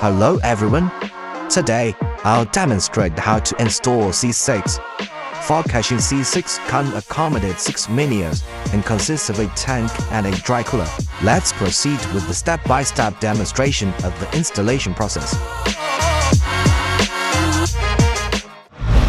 Hello everyone. Today, I'll demonstrate how to install C6. FogHashing C6 can accommodate 6 menus and consists of a tank and a dry cooler. Let's proceed with the step-by-step demonstration of the installation process.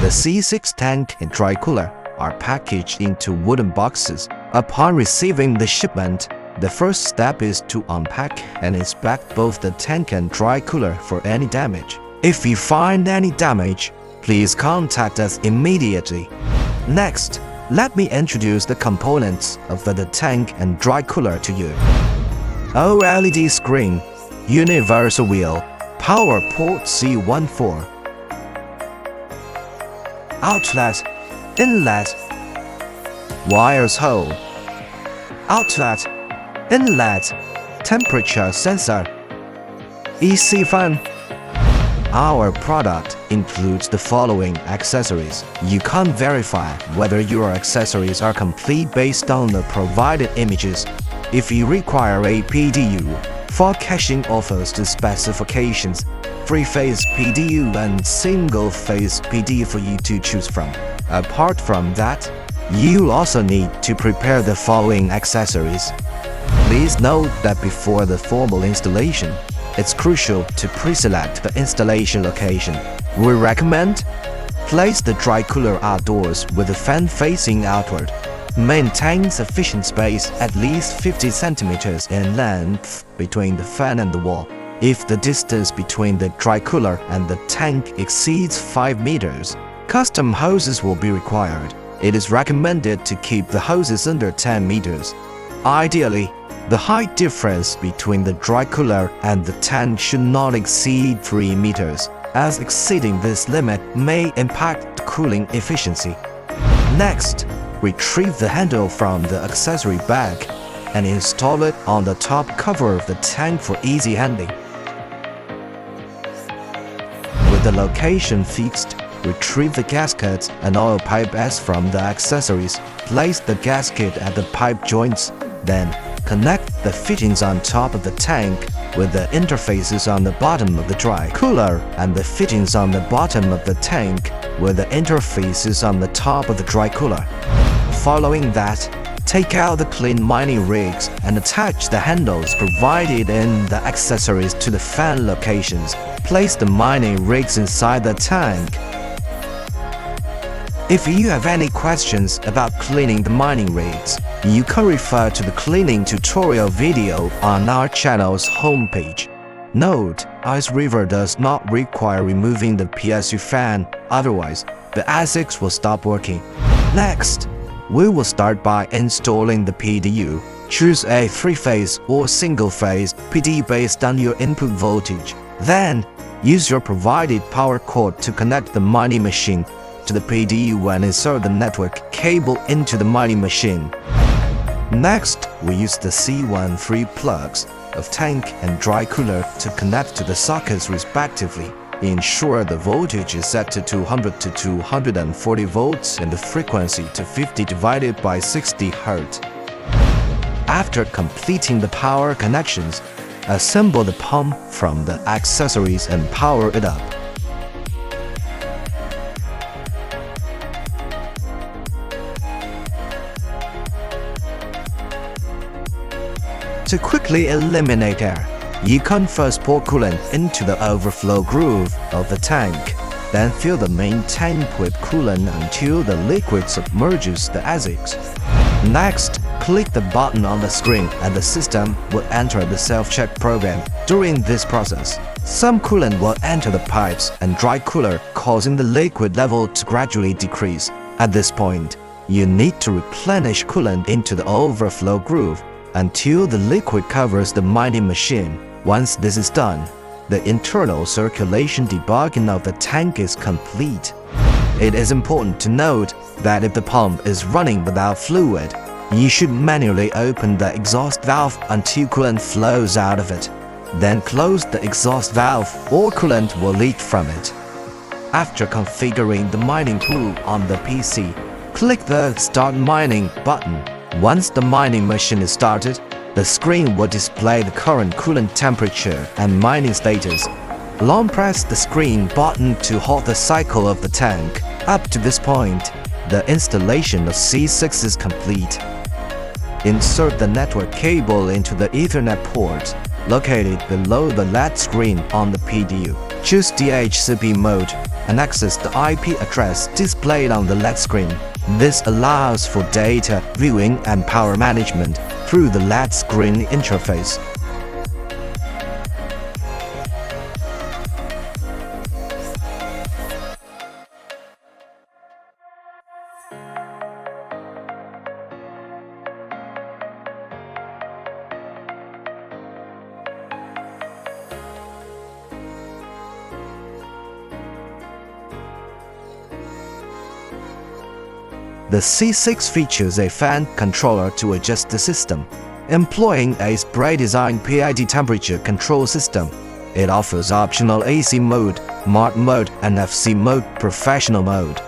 The C6 tank and dry cooler are packaged into wooden boxes. Upon receiving the shipment, the first step is to unpack and inspect both the tank and dry cooler for any damage. If you find any damage, please contact us immediately. Next, let me introduce the components of the tank and dry cooler to you. OLED screen, universal wheel, power port C14, outlet, inlet, wires hole, outlet, inlet, temperature sensor, EC fan. Our product includes the following accessories. You can't verify whether your accessories are complete based on the provided images. If you require a PDU, FogHashing offers the specifications, 3-phase PDU and single-phase PD for you to choose from. Apart from that, you'll also need to prepare the following accessories. Please note that before the formal installation, it's crucial to pre-select the installation location. We recommend place the dry cooler outdoors with the fan facing outward. Maintain sufficient space, at least 50 cm in length, between the fan and the wall. If the distance between the dry cooler and the tank exceeds 5 meters, custom hoses will be required. It is recommended to keep the hoses under 10 meters. Ideally, the height difference between the dry cooler and the tank should not exceed 3 meters, as exceeding this limit may impact cooling efficiency. Next, retrieve the handle from the accessory bag and install it on the top cover of the tank for easy handling. With the location fixed, retrieve the gaskets and oil pipe S from the accessories. Place the gasket at the pipe joints, then connect the fittings on top of the tank with the interfaces on the bottom of the dry cooler and the fittings on the bottom of the tank with the interfaces on the top of the dry cooler. Following that, take out the clean mining rigs and attach the handles provided in the accessories to the fan locations. Place the mining rigs inside the tank. If you have any questions about cleaning the mining rigs, you can refer to the cleaning tutorial video on our channel's homepage. Note, Ice River does not require removing the PSU fan, otherwise the ASICs will stop working. Next, we will start by installing the PDU. Choose a 3-phase or single-phase PD based on your input voltage. Then, use your provided power cord to connect the mining machine to the PDU and insert the network cable into the mining machine. Next, we use the C13 plugs of tank and dry cooler to connect to the sockets respectively. Ensure the voltage is set to 200 to 240 volts and the frequency to 50 divided by 60 Hz. After completing the power connections, assemble the pump from the accessories and power it up. To quickly eliminate air, you can first pour coolant into the overflow groove of the tank, then fill the main tank with coolant until the liquid submerges the ASICs. Next, click the button on the screen and the system will enter the self-check program. During this process, some coolant will enter the pipes and dry cooler, causing the liquid level to gradually decrease. At this point, you need to replenish coolant into the overflow groove until the liquid covers the mining machine. Once this is done, the internal circulation debugging of the tank is complete. It is important to note that if the pump is running without fluid, you should manually open the exhaust valve until coolant flows out of it. Then close the exhaust valve or coolant will leak from it. After configuring the mining tool on the PC, click the Start Mining button. Once the mining machine is started, the screen will display the current coolant temperature and mining status. Long press the screen button to halt the cycle of the tank. Up to this point, the installation of C6 is complete. Insert the network cable into the Ethernet port located below the LED screen on the PDU. Choose DHCP mode and access the IP address displayed on the LED screen. This allows for data viewing and power management through the LED screen interface. The C6 features a fan controller to adjust the system, employing a spray-designed PID temperature control system. It offers optional AC mode, Smart mode, and FC mode, Professional mode.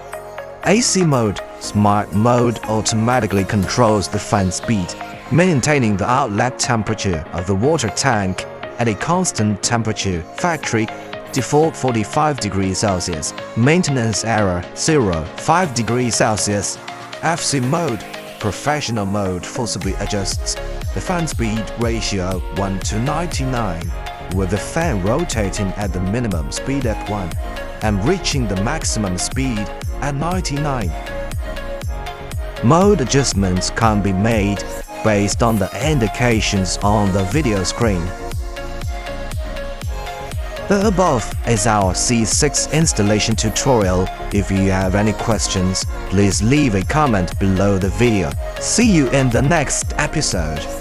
AC mode, Smart mode, automatically controls the fan speed, maintaining the outlet temperature of the water tank at a constant temperature. Factory default 45 degrees Celsius. Maintenance error 5 degrees Celsius. FC mode, Professional mode, forcibly adjusts the fan speed ratio 1 to 99, with the fan rotating at the minimum speed at 1 and reaching the maximum speed at 99. Mode adjustments can be made based on the indications on the video screen. The above is our C6 installation tutorial. If you have any questions, please leave a comment below the video. See you in the next episode.